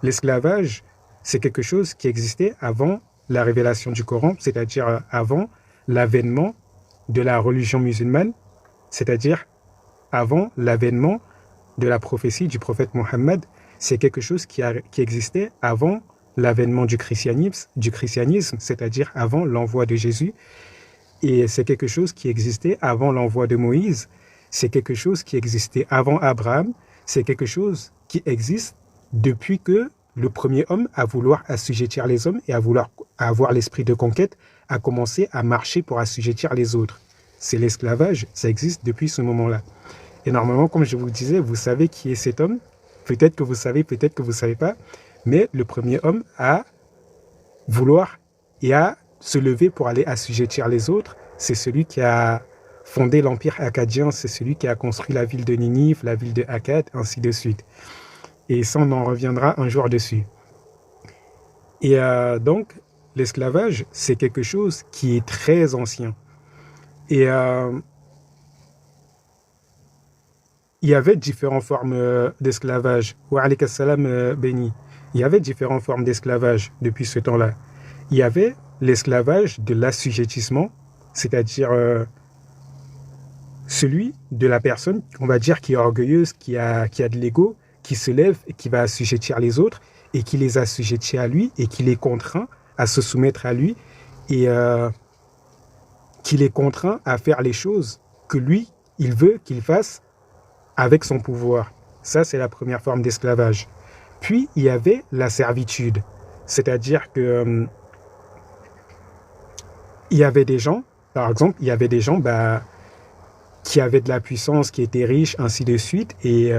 l'esclavage, c'est quelque chose qui existait avant la révélation du Coran, c'est-à-dire avant l'avènement de la religion musulmane, c'est-à-dire avant l'avènement de la prophétie du prophète Mohammed. C'est quelque chose qui existait avant l'avènement du christianisme, c'est-à-dire avant l'envoi de Jésus. Et c'est quelque chose qui existait avant l'envoi de Moïse. C'est quelque chose qui existait avant Abraham. C'est quelque chose qui existe depuis que le premier homme, à vouloir assujettir les hommes et à vouloir avoir l'esprit de conquête, a commencé à marcher pour assujettir les autres. C'est l'esclavage, ça existe depuis ce moment-là. Et normalement, comme je vous le disais, vous savez qui est cet homme. Peut-être que vous savez, peut-être que vous ne savez pas. Mais le premier homme a vouloir et à se lever pour aller assujettir les autres. C'est celui qui a fondé l'empire akkadien, c'est celui qui a construit la ville de Ninive, la ville de Akkad, ainsi de suite. Et ça, on en reviendra un jour dessus. Et donc, l'esclavage, c'est quelque chose qui est très ancien. Et il y avait différentes formes d'esclavage. Wa alayka salam, Béni. Il y avait différentes formes d'esclavage depuis ce temps-là. Il y avait l'esclavage de l'assujettissement, c'est-à-dire celui de la personne, on va dire, qui est orgueilleuse, qui a de l'ego, qui se lève et qui va assujettir les autres et qui les assujettit à lui et qui les contraint à se soumettre à lui et qui les contraint à faire les choses que lui, il veut qu'il fasse avec son pouvoir. Ça, c'est la première forme d'esclavage. Puis, il y avait la servitude, c'est-à-dire que il y avait des gens, par exemple, il y avait des gens qui avaient de la puissance, qui étaient riches, ainsi de suite, et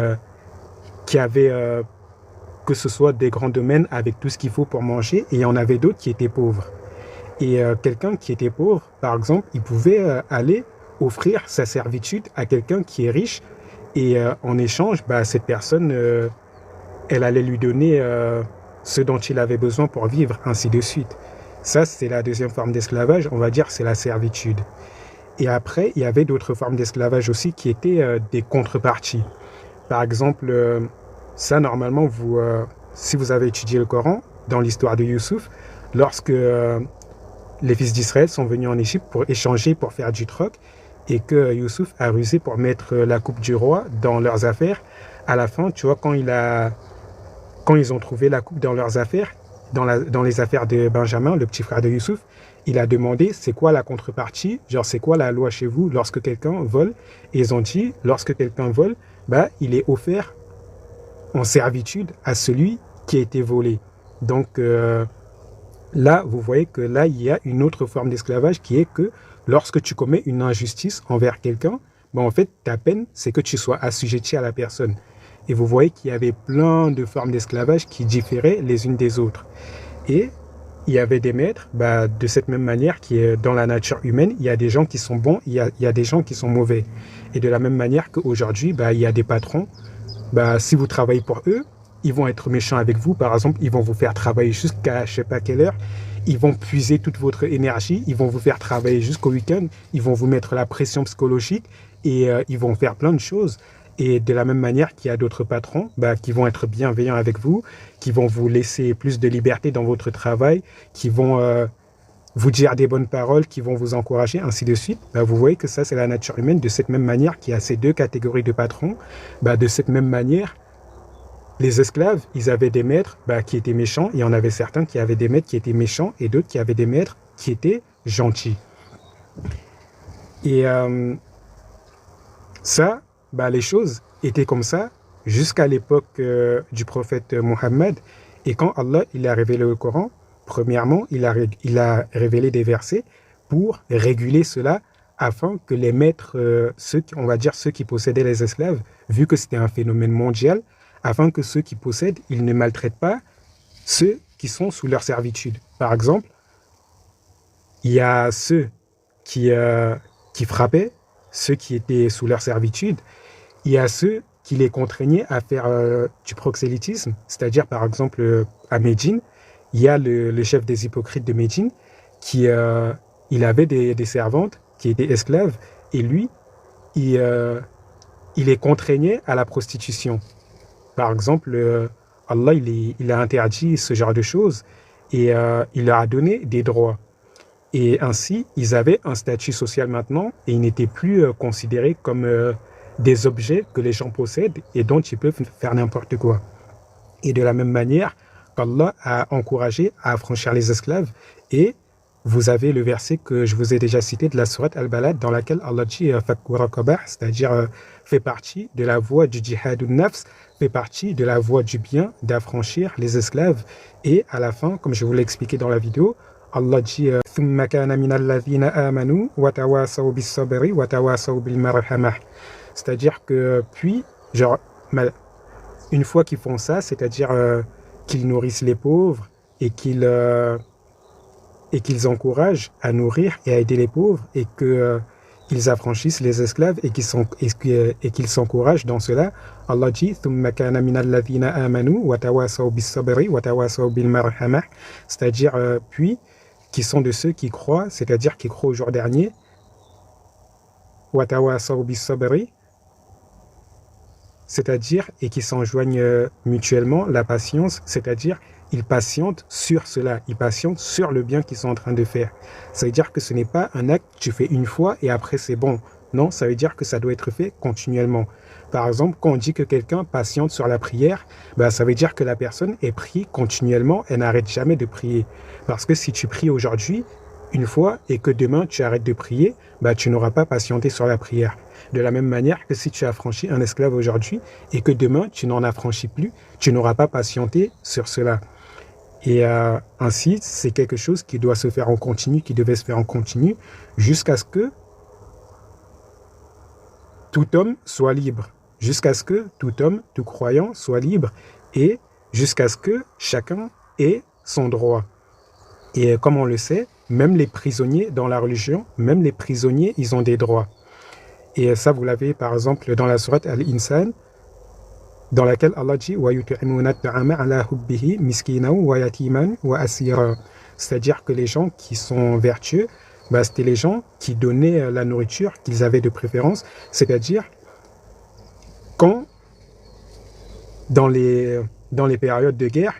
qui avaient, que ce soit des grands domaines avec tout ce qu'il faut pour manger, et il y en avait d'autres qui étaient pauvres. Et quelqu'un qui était pauvre, par exemple, il pouvait aller offrir sa servitude à quelqu'un qui est riche, et en échange, cette personne, elle allait lui donner ce dont il avait besoin pour vivre, ainsi de suite. Ça, c'est la deuxième forme d'esclavage, on va dire, c'est la servitude. Et après, il y avait d'autres formes d'esclavage aussi qui étaient des contreparties. Par exemple, ça, normalement, si vous avez étudié le Coran, dans l'histoire de Youssouf, lorsque les fils d'Israël sont venus en Égypte pour échanger, pour faire du troc, et que Youssouf a rusé pour mettre la coupe du roi dans leurs affaires, à la fin, tu vois, quand ils ont trouvé la coupe dans leurs affaires, dans les affaires de Benjamin, le petit frère de Youssouf, il a demandé c'est quoi la contrepartie, genre c'est quoi la loi chez vous lorsque quelqu'un vole, et ils ont dit lorsque quelqu'un vole, il est offert en servitude à celui qui a été volé. Donc là, vous voyez que là, il y a une autre forme d'esclavage qui est que lorsque tu commets une injustice envers quelqu'un, en fait, ta peine, c'est que tu sois assujetti à la personne. Et vous voyez qu'il y avait plein de formes d'esclavage qui différaient les unes des autres. Et il y avait des maîtres, de cette même manière, qui est dans la nature humaine, il y a des gens qui sont bons, il y a des gens qui sont mauvais. Et de la même manière qu'aujourd'hui, il y a des patrons, si vous travaillez pour eux, ils vont être méchants avec vous. Par exemple, ils vont vous faire travailler jusqu'à je ne sais pas quelle heure. Ils vont puiser toute votre énergie. Ils vont vous faire travailler jusqu'au week-end. Ils vont vous mettre la pression psychologique et ils vont faire plein de choses. Et de la même manière qu'il y a d'autres patrons qui vont être bienveillants avec vous, qui vont vous laisser plus de liberté dans votre travail, qui vont vous dire des bonnes paroles, qui vont vous encourager, ainsi de suite. Vous voyez que ça, c'est la nature humaine. De cette même manière qu'il y a ces deux catégories de patrons, de cette même manière, les esclaves, ils avaient des maîtres qui étaient méchants. Il y en avait certains qui avaient des maîtres qui étaient méchants et d'autres qui avaient des maîtres qui étaient gentils. Et ça, les choses étaient comme ça jusqu'à l'époque du prophète Mohammed. Et quand Allah il a révélé le Coran, premièrement, il a révélé des versets pour réguler cela afin que les maîtres, ceux qui possédaient les esclaves, vu que c'était un phénomène mondial, afin que ceux qui possèdent, ils ne maltraitent pas ceux qui sont sous leur servitude. Par exemple, il y a ceux qui frappaient, ceux qui étaient sous leur servitude. Il y a ceux qui les contraignaient à faire du proxélytisme, c'est-à-dire par exemple à Médine, il y a le chef des hypocrites de Médine qui il avait des servantes qui étaient esclaves et lui, il les contraignait à la prostitution. Par exemple, Allah il a interdit ce genre de choses et il leur a donné des droits. Et ainsi, ils avaient un statut social maintenant et ils n'étaient plus considérés comme des objets que les gens possèdent et dont ils peuvent faire n'importe quoi. Et de la même manière qu'Allah a encouragé à affranchir les esclaves. Et vous avez le verset que je vous ai déjà cité de la sourate Al-Balad dans laquelle Allah dit Fakku Raqabah, c'est-à-dire fait partie de la voie du jihad nafs, fait partie de la voie du bien d'affranchir les esclaves. Et à la fin, comme je vous l'ai expliqué dans la vidéo, Allah dit Thumma kana minal ladhina amanu wa tawasaw bis sabri wa tawasaw bil marhamah. C'est-à-dire que puis, genre, une fois qu'ils font ça, c'est-à-dire qu'ils nourrissent les pauvres et qu'ils encouragent à nourrir et à aider les pauvres et qu'ils affranchissent les esclaves et qu'ils s'encouragent dans cela, Allah dit ثُمَّ كَانَ مِنَ الَّذِينَ آمَنُوا وَتَوَاصَوْا بِالصَّبْرِ وَتَوَاصَوْا بِالْمَرْحَمَةِ, c'est-à-dire puis qui sont de ceux qui croient, c'est-à-dire qui croient au jour dernier, وَتَوَاصَوْا بِالصَّبْرِ, c'est-à-dire et qui s'enjoignent mutuellement la patience, c'est-à-dire ils patientent sur cela, ils patientent sur le bien qu'ils sont en train de faire. Ça veut dire que ce n'est pas un acte que tu fais une fois et après c'est bon. Non, ça veut dire que ça doit être fait continuellement. Par exemple, quand on dit que quelqu'un patiente sur la prière, ça veut dire que la personne est prie continuellement et n'arrête jamais de prier. Parce que si tu pries aujourd'hui, une fois, et que demain tu arrêtes de prier, tu n'auras pas patienté sur la prière. De la même manière que si tu as franchi un esclave aujourd'hui et que demain tu n'en affranchis plus, tu n'auras pas patienté sur cela. Et ainsi, c'est quelque chose qui doit se faire en continu, qui devait se faire en continu, jusqu'à ce que tout homme soit libre, jusqu'à ce que tout homme, tout croyant soit libre, et jusqu'à ce que chacun ait son droit. Et comme on le sait, même les prisonniers dans la religion, même les prisonniers, ils ont des droits. Et ça, vous l'avez par exemple dans la sourate Al-Insan, dans laquelle Allah dit وَيُطْعِمُونَ الطَّعَامَ عَلَى حُبِّهِ مِسْكِينًا وَيَتِيمًا وَأَسِيرًا. C'est-à-dire que les gens qui sont vertueux, c'était les gens qui donnaient la nourriture qu'ils avaient de préférence, c'est-à-dire quand dans les périodes de guerre,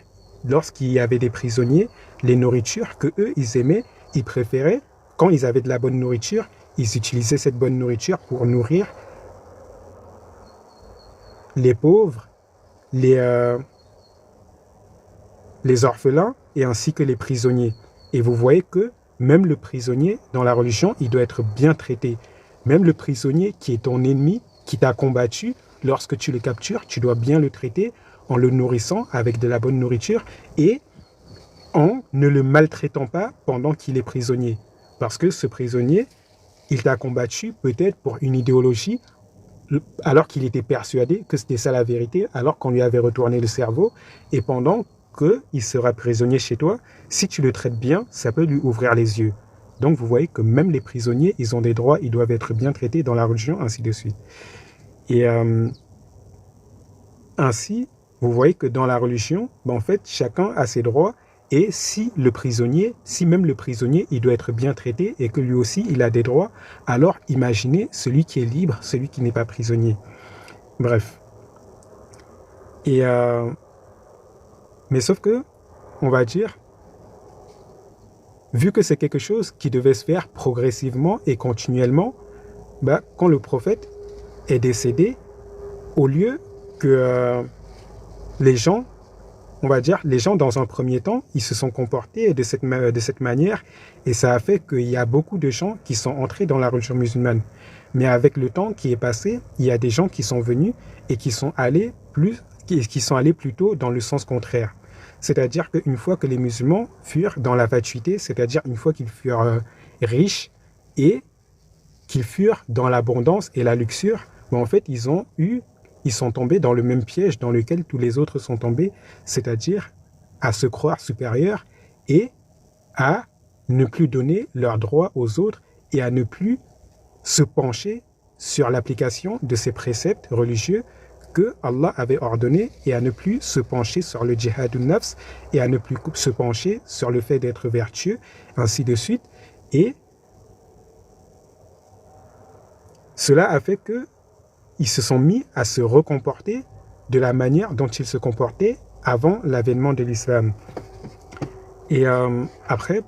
lorsqu'il y avait des prisonniers, les nourritures que eux ils aimaient, ils préféraient, quand ils avaient de la bonne nourriture, ils utilisaient cette bonne nourriture pour nourrir les pauvres, les orphelins et ainsi que les prisonniers. Et vous voyez que même le prisonnier dans la religion, il doit être bien traité. Même le prisonnier qui est ton ennemi, qui t'a combattu, lorsque tu le captures, tu dois bien le traiter en le nourrissant avec de la bonne nourriture et en ne le maltraitant pas pendant qu'il est prisonnier. Parce que ce prisonnier, il t'a combattu peut-être pour une idéologie, alors qu'il était persuadé que c'était ça la vérité, alors qu'on lui avait retourné le cerveau, et pendant qu'il sera prisonnier chez toi, si tu le traites bien, ça peut lui ouvrir les yeux. Donc vous voyez que même les prisonniers, ils ont des droits, ils doivent être bien traités dans la religion, ainsi de suite. Et ainsi, vous voyez que dans la religion, en fait, chacun a ses droits, et si même le prisonnier, il doit être bien traité et que lui aussi, il a des droits, alors imaginez celui qui est libre, celui qui n'est pas prisonnier. Bref. Et mais sauf que, on va dire, vu que c'est quelque chose qui devait se faire progressivement et continuellement, quand le prophète est décédé, au lieu que les gens, on va dire, les gens dans un premier temps, ils se sont comportés de cette manière et ça a fait qu'il y a beaucoup de gens qui sont entrés dans la religion musulmane. Mais avec le temps qui est passé, il y a des gens qui sont venus et qui sont allés plutôt dans le sens contraire. C'est-à-dire qu'une fois que les musulmans furent dans la fatuité, c'est-à-dire une fois qu'ils furent riches et qu'ils furent dans l'abondance et la luxure, en fait, ils sont tombés dans le même piège dans lequel tous les autres sont tombés, c'est-à-dire à se croire supérieurs et à ne plus donner leurs droits aux autres et à ne plus se pencher sur l'application de ces préceptes religieux que Allah avait ordonnés et à ne plus se pencher sur le jihad nafs et à ne plus se pencher sur le fait d'être vertueux, ainsi de suite. Et cela a fait que ils se sont mis à se recomporter de la manière dont ils se comportaient avant l'avènement de l'islam. Et après,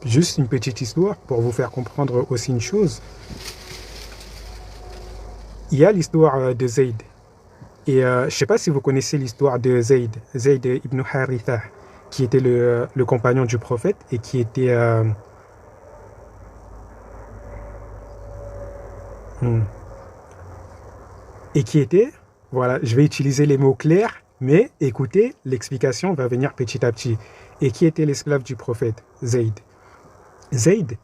juste une petite histoire pour vous faire comprendre aussi une chose. Il y a l'histoire de Zayd. Et je ne sais pas si vous connaissez l'histoire de Zayd ibn Haritha, qui était le compagnon du prophète et qui était... et qui était, voilà, je vais utiliser les mots clairs, mais écoutez, l'explication va venir petit à petit. Et qui était l'esclave du prophète, Zayd. Zayd,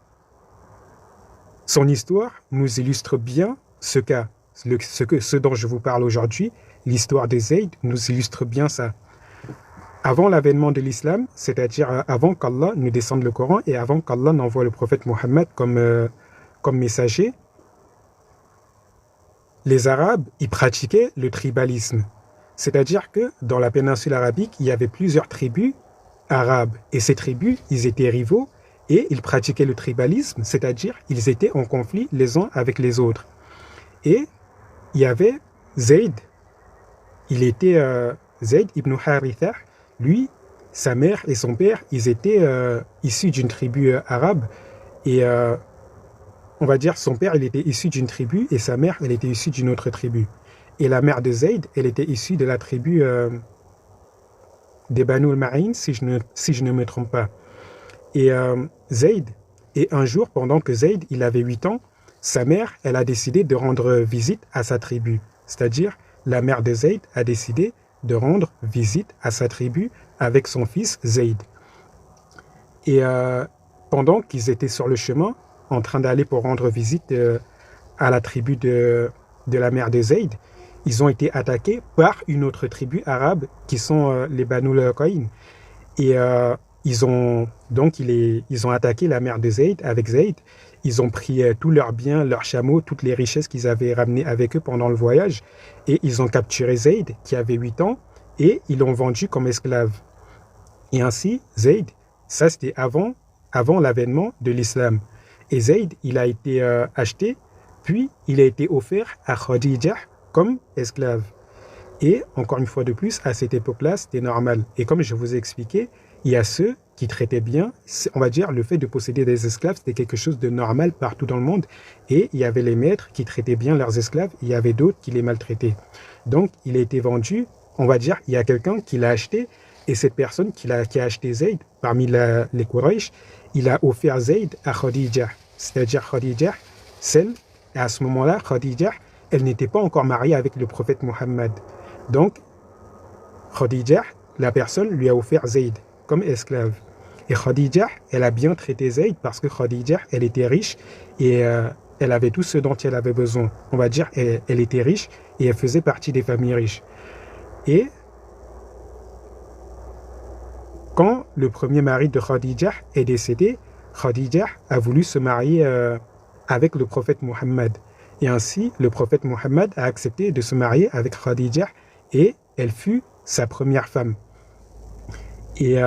son histoire nous illustre bien ce cas, ce dont je vous parle aujourd'hui. L'histoire de Zayd nous illustre bien ça. Avant l'avènement de l'islam, c'est-à-dire avant qu'Allah nous descende le Coran et avant qu'Allah n'envoie le prophète Mohammed comme messager, les Arabes, ils pratiquaient le tribalisme. C'est-à-dire que dans la péninsule arabique, il y avait plusieurs tribus arabes. Et ces tribus, ils étaient rivaux et ils pratiquaient le tribalisme, c'est-à-dire ils étaient en conflit les uns avec les autres. Et il y avait Zayd. Il était Zayd ibn Haritha. Lui, sa mère et son père, ils étaient issus d'une tribu arabe. Et on va dire son père, il était issu d'une tribu et sa mère, elle était issue d'une autre tribu. Et la mère de Zayd, elle était issue de la tribu des Banu al-Ma'in, si je ne me trompe pas. Et Zayd, et un jour, pendant que Zayd, il avait 8 ans, sa mère, elle a décidé de rendre visite à sa tribu. C'est-à-dire, la mère de Zayd a décidé de rendre visite à sa tribu avec son fils Zayd. Et pendant qu'ils étaient sur le chemin, en train d'aller pour rendre visite à la tribu de la mère de Zayd, ils ont été attaqués par une autre tribu arabe qui sont les Banu al-Qayn. Et ils ont attaqué la mère de Zayd avec Zayd. Ils ont pris tous leurs biens, leurs chameaux, toutes les richesses qu'ils avaient ramenées avec eux pendant le voyage. Et ils ont capturé Zayd, qui avait 8 ans, et ils l'ont vendu comme esclave. Et ainsi, Zayd, ça c'était avant l'avènement de l'islam. Et Zayd, il a été acheté, puis il a été offert à Khadija comme esclave. Et encore une fois de plus, à cette époque-là, c'était normal. Et comme je vous ai expliqué, il y a ceux qui traitaient bien, on va dire, le fait de posséder des esclaves, c'était quelque chose de normal partout dans le monde. Et il y avait les maîtres qui traitaient bien leurs esclaves, et il y avait d'autres qui les maltraitaient. Donc, il a été vendu, on va dire, il y a quelqu'un qui l'a acheté, et cette personne qui a acheté Zayd, parmi les Quraysh, il a offert Zayd à Khadija. C'est-à-dire Khadija, et à ce moment-là, Khadija, elle n'était pas encore mariée avec le prophète Mohammed. Donc, Khadija, la personne, lui a offert Zayd comme esclave. Et Khadija, elle a bien traité Zayd parce que Khadija, elle était riche et elle avait tout ce dont elle avait besoin. On va dire, elle était riche et elle faisait partie des familles riches. Et quand le premier mari de Khadija est décédé, Khadija a voulu se marier avec le prophète Mohammed. Et ainsi, le prophète Mohammed a accepté de se marier avec Khadija et elle fut sa première femme. Et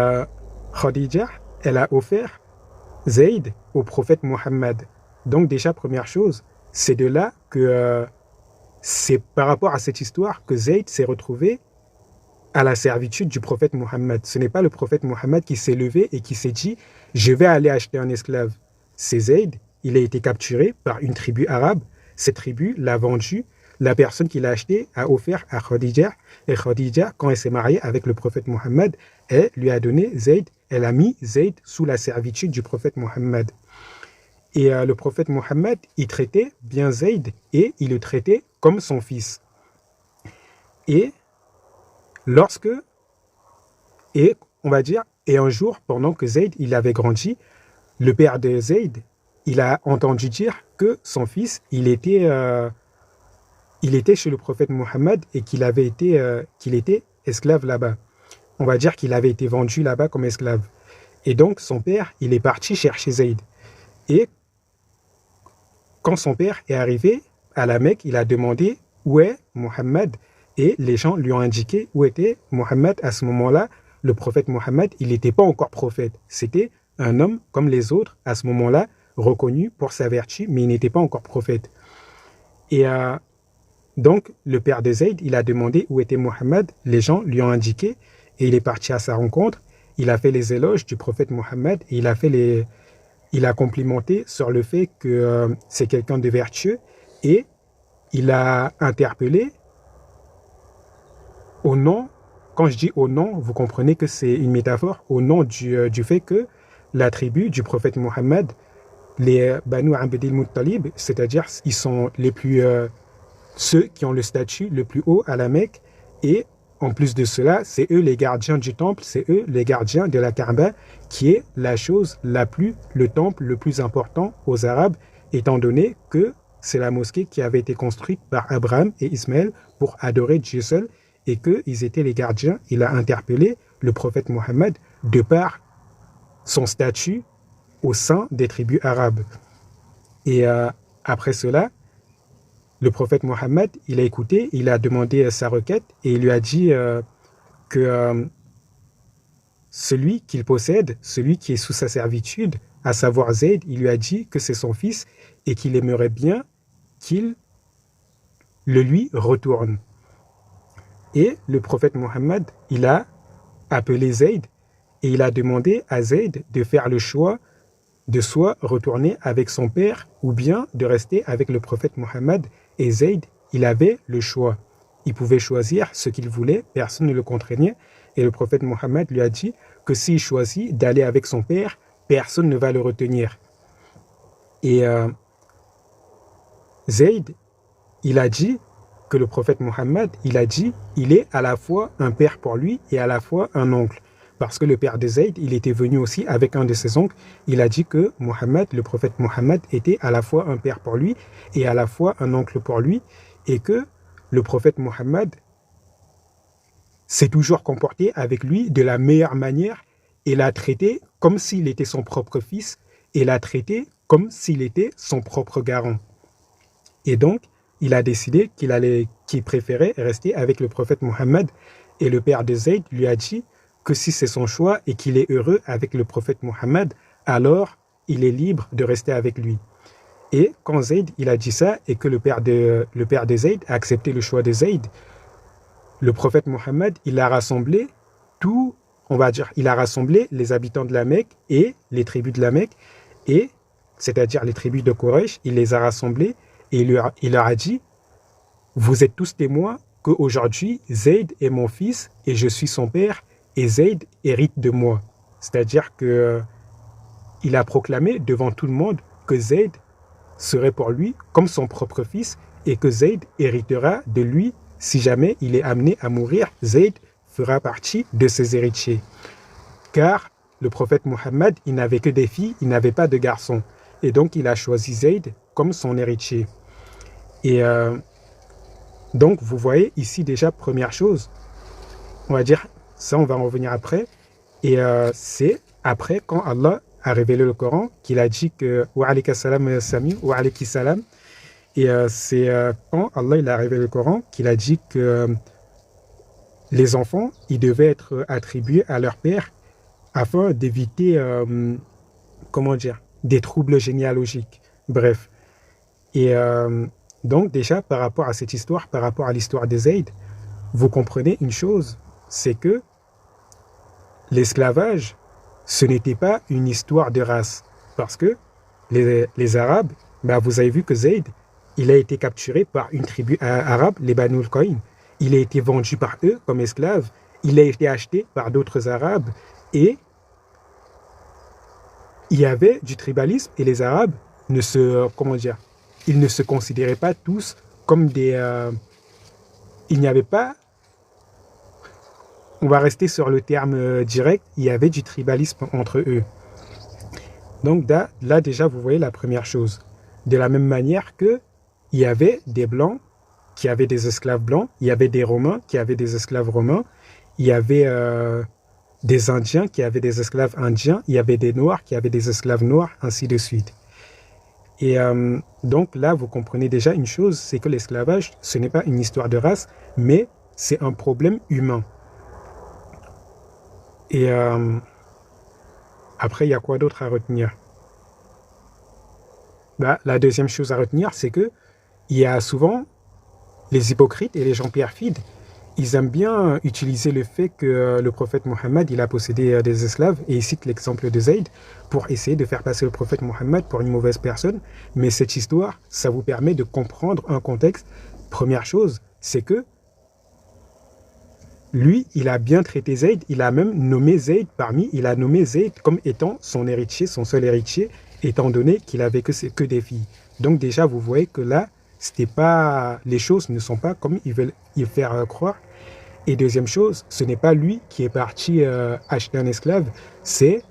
Khadija, elle a offert Zayd au prophète Mohammed. Donc déjà, première chose, c'est de là que c'est par rapport à cette histoire que Zayd s'est retrouvé à la servitude du prophète Mohammed. Ce n'est pas le prophète Mohammed qui s'est levé et qui s'est dit « je vais aller acheter un esclave ». C'est Zayd, il a été capturé par une tribu arabe. Cette tribu l'a vendu. La personne qui l'a acheté a offert à Khadija. Et Khadija, quand elle s'est mariée avec le prophète Mohammed, elle lui a donné Zayd. Elle a mis Zayd sous la servitude du prophète Mohammed. Et le prophète Mohammed, il traitait bien Zayd et il le traitait comme son fils. Et on va dire, et un jour, pendant que Zayd, il avait grandi, le père de Zayd, il a entendu dire que son fils, il était chez le prophète Mohammed et qu'il était esclave là-bas. On va dire qu'il avait été vendu là-bas comme esclave. Et donc, son père, il est parti chercher Zayd. Et quand son père est arrivé à la Mecque, il a demandé où est Mohammed. Et les gens lui ont indiqué où était Mohammed à ce moment-là. Le prophète Mohammed, il n'était pas encore prophète. C'était un homme comme les autres à ce moment-là, reconnu pour sa vertu, mais il n'était pas encore prophète. Et donc, le père de Zayd, il a demandé où était Mohammed. Les gens lui ont indiqué. et il est parti à sa rencontre. Il a fait les éloges du prophète Mohammed et il a complimenté sur le fait que c'est quelqu'un de vertueux et il a interpellé au nom, quand je dis au nom, vous comprenez que c'est une métaphore, au nom du fait que la tribu du prophète Mohammed, les Banu Abdil Muttalib, c'est-à-dire ils sont les plus ceux qui ont le statut le plus haut à la Mecque et en plus de cela, c'est eux les gardiens du temple, c'est eux les gardiens de la Kaaba qui est le temple le plus important aux Arabes étant donné que c'est la mosquée qui avait été construite par Abraham et Ismaël pour adorer Dieu seul et qu'ils étaient les gardiens. Il a interpellé le prophète Mohammed de par son statut au sein des tribus arabes. Et après cela, le prophète Mohammed, il a écouté, il a demandé sa requête et il lui a dit que celui qu'il possède, celui qui est sous sa servitude, à savoir Zayd, il lui a dit que c'est son fils et qu'il aimerait bien qu'il le lui retourne. Et le prophète Mohammed, il a appelé Zayd et il a demandé à Zayd de faire le choix de soit retourner avec son père ou bien de rester avec le prophète Mohammed. Et Zayd, il avait le choix. Il pouvait choisir ce qu'il voulait, personne ne le contraignait. Et le prophète Mohammed lui a dit que s'il choisit d'aller avec son père, personne ne va le retenir. Et Zayd, il a dit que le prophète Mohammed, il a dit, il est à la fois un père pour lui et à la fois un oncle. Parce que le père de Zayd, il était venu aussi avec un de ses oncles. Il a dit que Mohammed, le prophète Mohammed, était à la fois un père pour lui et à la fois un oncle pour lui. Et que le prophète Mohammed s'est toujours comporté avec lui de la meilleure manière et l'a traité comme s'il était son propre fils et l'a traité comme s'il était son propre garant. Et donc, il a décidé qu'il préférait rester avec le prophète Mohammed. Et le père de Zayd lui a dit que si c'est son choix et qu'il est heureux avec le prophète Mohammed, alors il est libre de rester avec lui. Et quand Zayd il a dit ça et que le père de Zayd a accepté le choix de Zayd, le prophète Mohammed, il a rassemblé il a rassemblé les habitants de la Mecque et les tribus de la Mecque, et c'est-à-dire les tribus de Quraysh, il les a rassemblés et il leur a dit, vous êtes tous témoins qu'aujourd'hui, Zayd est mon fils et je suis son père, et Zayd hérite de moi. C'est-à-dire que il a proclamé devant tout le monde que Zayd serait pour lui comme son propre fils et que Zayd héritera de lui si jamais il est amené à mourir. Zayd fera partie de ses héritiers. Car le prophète Mohammed, il n'avait que des filles, il n'avait pas de garçons. Et donc il a choisi Zayd comme son héritier. Et donc vous voyez ici déjà, première chose, on va dire, ça on va en revenir après, et c'est après quand Allah a révélé le Coran qu'il a dit que wa alayka salam Sami wa alayki salam, et c'est quand Allah il a révélé le Coran qu'il a dit que les enfants ils devaient être attribués à leur père afin d'éviter des troubles généalogiques, bref. Et donc déjà par rapport à cette histoire, par rapport à l'histoire de Zayd, vous comprenez une chose, c'est que l'esclavage, ce n'était pas une histoire de race. Parce que les Arabes, vous avez vu que Zayd, il a été capturé par une tribu arabe, les Banu al-Qayn. Il a été vendu par eux comme esclave. Il a été acheté par d'autres Arabes. Et il y avait du tribalisme et les Arabes ils ne se considéraient pas tous comme des... il n'y avait pas... On va rester sur le terme direct, il y avait du tribalisme entre eux. Donc là déjà, vous voyez la première chose. De la même manière qu'il y avait des Blancs qui avaient des esclaves blancs, il y avait des Romains qui avaient des esclaves romains, il y avait des Indiens qui avaient des esclaves indiens, il y avait des Noirs qui avaient des esclaves noirs, ainsi de suite. Et donc là, vous comprenez déjà une chose, c'est que l'esclavage, ce n'est pas une histoire de race, mais c'est un problème humain. Et après, il y a quoi d'autre à retenir? La deuxième chose à retenir, c'est que il y a souvent les hypocrites et les gens perfides. ils aiment bien utiliser le fait que le prophète Mohammed, il a possédé des esclaves, et ils citent l'exemple de Zayd, pour essayer de faire passer le prophète Mohammed pour une mauvaise personne. Mais cette histoire, ça vous permet de comprendre un contexte. Première chose, c'est que lui, il a bien traité Zayd, il a même nommé Zayd il a nommé Zayd comme étant son héritier, son seul héritier, étant donné qu'il avait que des filles. Donc déjà, vous voyez que là, c'était pas, les choses ne sont pas comme ils veulent y faire croire. Et deuxième chose, ce n'est pas lui qui est parti acheter un esclave, c'est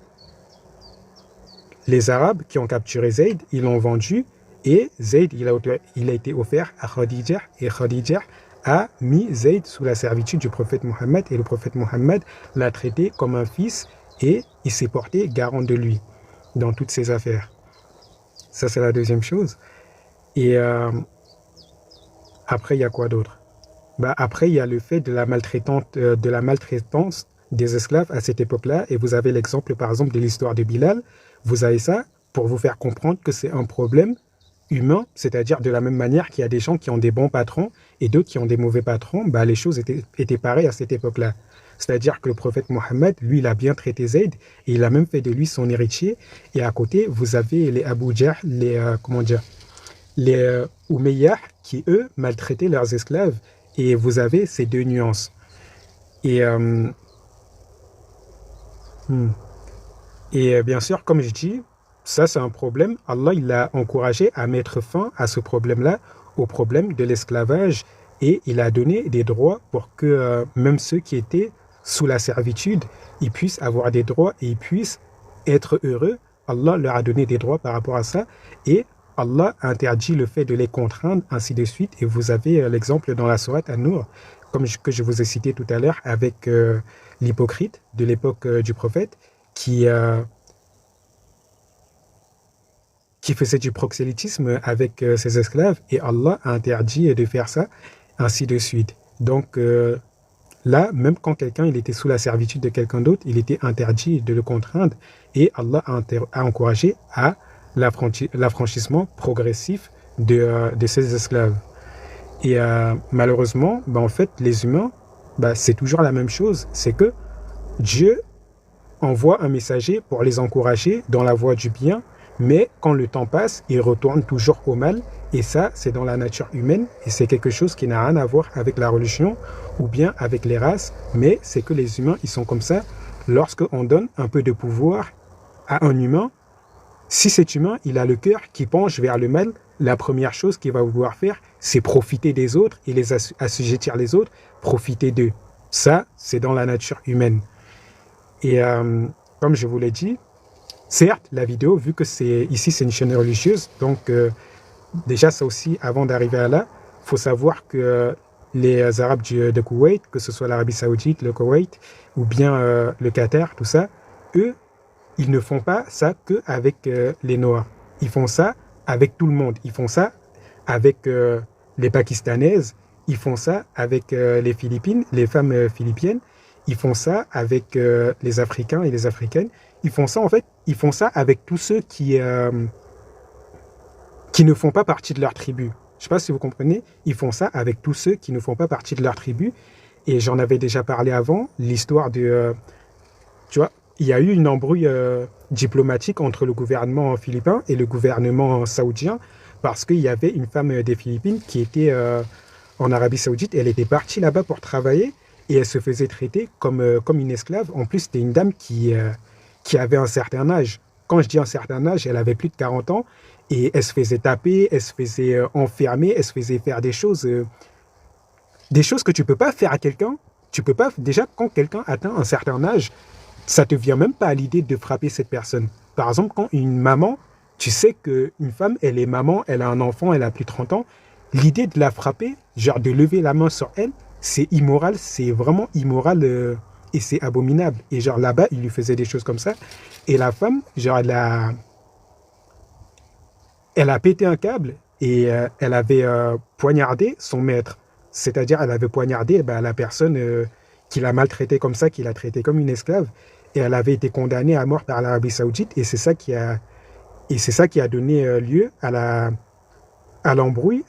les Arabes qui ont capturé Zayd, ils l'ont vendu, et Zayd, il a été offert à Khadija, et Khadija a mis Zayd sous la servitude du prophète Mohammed, et le prophète Mohammed l'a traité comme un fils, et il s'est porté garant de lui dans toutes ses affaires. Ça, c'est la deuxième chose. Et après, il y a quoi d'autre? Après, il y a le fait de la maltraitance des esclaves à cette époque-là. Et vous avez l'exemple, par exemple, de l'histoire de Bilal. Vous avez ça pour vous faire comprendre que c'est un problème humain, c'est-à-dire de la même manière qu'il y a des gens qui ont des bons patrons et d'autres qui ont des mauvais patrons, les choses étaient pareilles à cette époque-là. C'est-à-dire que le prophète Mohammed, lui, il a bien traité Zayd et il a même fait de lui son héritier. Et à côté, vous avez les Abu Jahl, les Umayyah qui, eux, maltraitaient leurs esclaves. Et vous avez ces deux nuances. Et, bien sûr, comme je dis, ça c'est un problème. Allah, il a encouragé à mettre fin à ce problème-là, au problème de l'esclavage. Et il a donné des droits pour que même ceux qui étaient sous la servitude, ils puissent avoir des droits et ils puissent être heureux. Allah leur a donné des droits par rapport à ça. Et Allah interdit le fait de les contraindre, ainsi de suite. Et vous avez l'exemple dans la sourate An-Nur, que je vous ai cité tout à l'heure, avec l'hypocrite de l'époque du prophète, qui faisait du proxélytisme avec ses esclaves. Et Allah a interdit de faire ça, ainsi de suite. Donc là, même quand quelqu'un il était sous la servitude de quelqu'un d'autre, il était interdit de le contraindre. Et Allah a encouragé à l'affranchissement progressif de ces esclaves. Et malheureusement, en fait, les humains, c'est toujours la même chose. C'est que Dieu envoie un messager pour les encourager dans la voie du bien, mais quand le temps passe, ils retournent toujours au mal. Et ça, c'est dans la nature humaine. Et c'est quelque chose qui n'a rien à voir avec la religion ou bien avec les races. Mais c'est que les humains, ils sont comme ça. Lorsqu'on donne un peu de pouvoir à un humain, si cet humain, il a le cœur qui penche vers le mal, la première chose qu'il va vouloir faire, c'est profiter des autres et les assujettir les autres, profiter d'eux. Ça, c'est dans la nature humaine. Et comme je vous l'ai dit, certes, la vidéo, vu que ici c'est une chaîne religieuse, donc déjà ça aussi, avant d'arriver à là, il faut savoir que les Arabes de Koweït, que ce soit l'Arabie Saoudite, le Koweït, ou bien le Qatar, tout ça, eux, ils ne font pas ça qu'avec les Noirs. Ils font ça avec tout le monde. Ils font ça avec les Pakistanaises. Ils font ça avec les Philippines, les femmes philippiennes. Ils font ça avec les Africains et les Africaines. Ils font ça, en fait, ils font ça avec tous ceux qui ne font pas partie de leur tribu. Je ne sais pas si vous comprenez. Ils font ça avec tous ceux qui ne font pas partie de leur tribu. Et j'en avais déjà parlé avant, l'histoire de... tu vois, il y a eu une embrouille diplomatique entre le gouvernement philippin et le gouvernement saoudien parce qu'il y avait une femme des Philippines qui était en Arabie Saoudite. Elle était partie là-bas pour travailler et elle se faisait traiter comme une esclave. En plus, c'était une dame qui avait un certain âge. Quand je dis un certain âge, elle avait plus de 40 ans et elle se faisait taper, elle se faisait enfermer, elle se faisait faire des choses que tu ne peux pas faire à quelqu'un. Tu peux pas, déjà, quand quelqu'un atteint un certain âge, ça ne te vient même pas à l'idée de frapper cette personne. Par exemple, quand une maman, tu sais qu'une femme, elle est maman, elle a un enfant, elle a plus de 30 ans, l'idée de la frapper, genre de lever la main sur elle, c'est immoral, c'est vraiment immoral et c'est abominable. Et genre là-bas, il lui faisait des choses comme ça. Et la femme, genre elle a pété un câble et elle avait poignardé son maître. C'est-à-dire, elle avait poignardé la personne qui l'a maltraitée comme ça, qui l'a traitée comme une esclave. Et elle avait été condamnée à mort par l'Arabie Saoudite. Et c'est ça qui a donné lieu à la brouille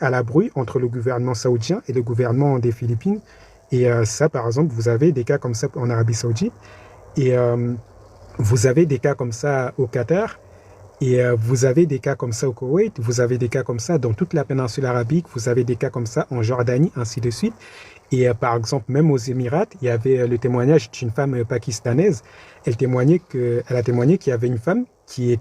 entre le gouvernement saoudien et le gouvernement des Philippines. Et ça, par exemple, vous avez des cas comme ça en Arabie Saoudite. Et vous avez des cas comme ça au Qatar. Et vous avez des cas comme ça au Koweït, vous avez des cas comme ça dans toute la péninsule arabique, vous avez des cas comme ça en Jordanie, ainsi de suite. Et par exemple, même aux Émirats, il y avait le témoignage d'une femme pakistanaise. Elle a témoigné qu'il y avait une femme qui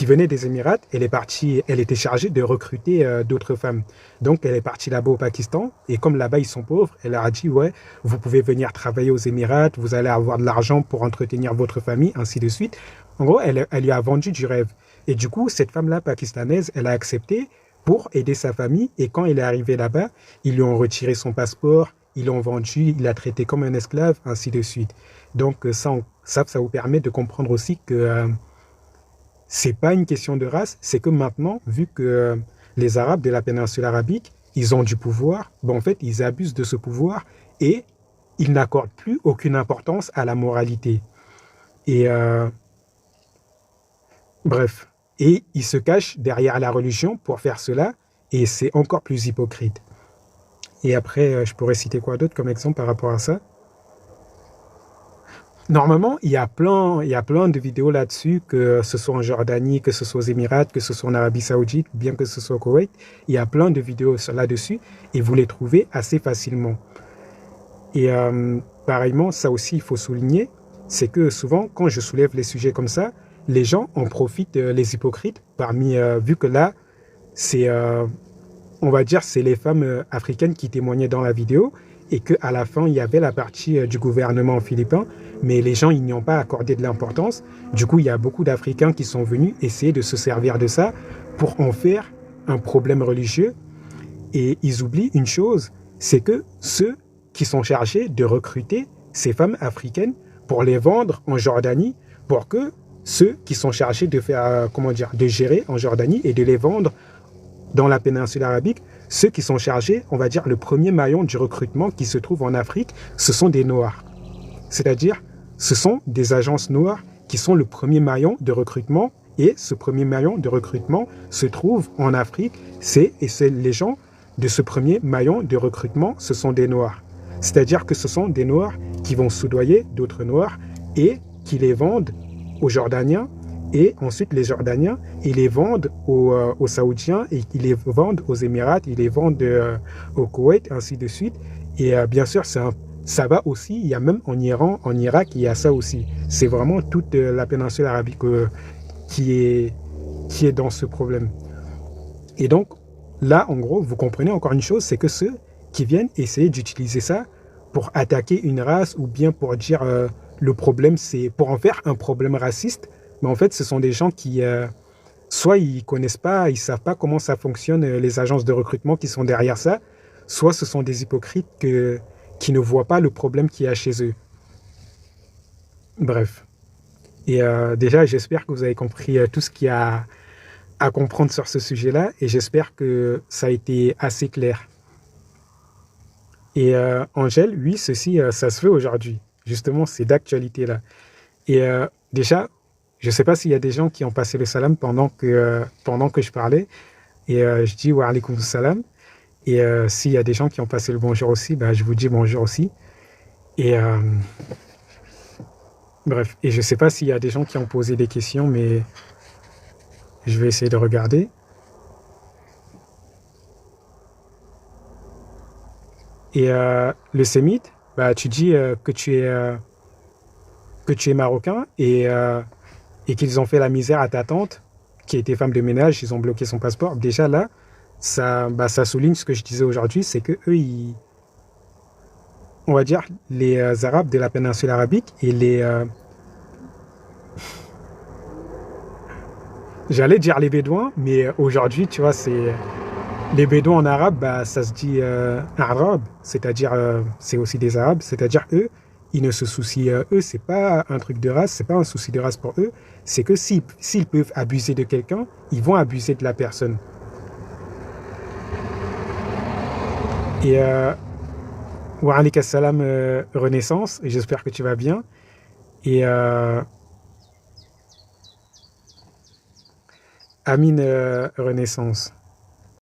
venait des Émirats. Elle est partie, elle était chargée de recruter d'autres femmes. Donc, elle est partie là-bas au Pakistan. Et comme là-bas, ils sont pauvres, elle leur a dit, ouais, vous pouvez venir travailler aux Émirats, vous allez avoir de l'argent pour entretenir votre famille, ainsi de suite. En gros, elle lui a vendu du rêve. Et du coup, cette femme-là, pakistanaise, elle a accepté pour aider sa famille. Et quand elle est arrivée là-bas, ils lui ont retiré son passeport, ils l'ont vendu, il l'a traité comme un esclave, ainsi de suite. Donc, ça vous permet de comprendre aussi que c'est pas une question de race, c'est que maintenant, vu que les Arabes de la péninsule arabique, ils ont du pouvoir, ben en fait, ils abusent de ce pouvoir et ils n'accordent plus aucune importance à la moralité. Et bref, et ils se cachent derrière la religion pour faire cela, et c'est encore plus hypocrite. Et après, je pourrais citer quoi d'autre comme exemple par rapport à ça? Normalement, il y a plein de vidéos là-dessus, que ce soit en Jordanie, que ce soit aux Émirats, que ce soit en Arabie Saoudite, bien que ce soit au Koweït. Il y a plein de vidéos là-dessus et vous les trouvez assez facilement. Et pareillement, ça aussi, il faut souligner, c'est que souvent, quand je soulève les sujets comme ça, les gens en profitent, les hypocrites, vu que là, c'est, on va dire, c'est les femmes africaines qui témoignaient dans la vidéo et qu'à la fin, il y avait la partie du gouvernement philippin, mais les gens, ils n'y ont pas accordé de l'importance. Du coup, il y a beaucoup d'Africains qui sont venus essayer de se servir de ça pour en faire un problème religieux. Et ils oublient une chose, c'est que ceux qui sont chargés de recruter ces femmes africaines pour les vendre en Jordanie, pour que ceux qui sont chargés de faire, de gérer en Jordanie et de les vendre dans la péninsule arabique, ceux qui sont chargés, on va dire, le premier maillon du recrutement qui se trouve en Afrique, ce sont des Noirs. C'est-à-dire, ce sont des agences noires qui sont le premier maillon de recrutement, et ce premier maillon de recrutement se trouve en Afrique, et c'est les gens de ce premier maillon de recrutement, ce sont des Noirs. C'est-à-dire que ce sont des Noirs qui vont soudoyer d'autres Noirs et qui les vendent aux Jordaniens, et ensuite les Jordaniens, ils les vendent aux Saoudiens, et ils les vendent aux Émirats, ils les vendent au Koweït, ainsi de suite. Et bien sûr, ça va aussi, il y a même en Iran, en Irak, il y a ça aussi. C'est vraiment toute la péninsule arabique qui est dans ce problème. Et donc, là, en gros, vous comprenez encore une chose, c'est que ceux qui viennent essayer d'utiliser ça pour attaquer une race, ou bien pour dire le problème, c'est pour en faire un problème raciste, mais en fait, ce sont des gens qui, soit ils connaissent pas, ils savent pas comment ça fonctionne, les agences de recrutement qui sont derrière ça, soit ce sont des hypocrites qui ne voient pas le problème qu'il y a chez eux. Bref. Et déjà, j'espère que vous avez compris tout ce qu'il y a à comprendre sur ce sujet-là, et j'espère que ça a été assez clair. Et Angèle, oui, ceci, ça se fait aujourd'hui. Justement, c'est d'actualité là. Et déjà, je ne sais pas s'il y a des gens qui ont passé le salam pendant que je parlais. Et je dis wa alaykoum salam. Et s'il y a des gens qui ont passé le bonjour aussi, bah, je vous dis bonjour aussi. Et bref, et je ne sais pas s'il y a des gens qui ont posé des questions, mais je vais essayer de regarder. Et le sémite, bah, tu dis que tu es marocain, et qu'ils ont fait la misère à ta tante, qui était femme de ménage, ils ont bloqué son passeport. Déjà là, ça souligne ce que je disais aujourd'hui, c'est que eux, on va dire, les Arabes de la péninsule arabique et j'allais dire les Bédouins, mais aujourd'hui, tu vois, c'est les Bédouins en arabe, bah, ça se dit arabe, c'est-à-dire c'est aussi des Arabes, c'est-à-dire eux, ils ne se soucient, eux, c'est pas un truc de race, c'est pas un souci de race pour eux, c'est que s'ils peuvent abuser de quelqu'un, ils vont abuser de la personne. Et wa alayka salam Renaissance, et j'espère que tu vas bien. Et Amine Renaissance.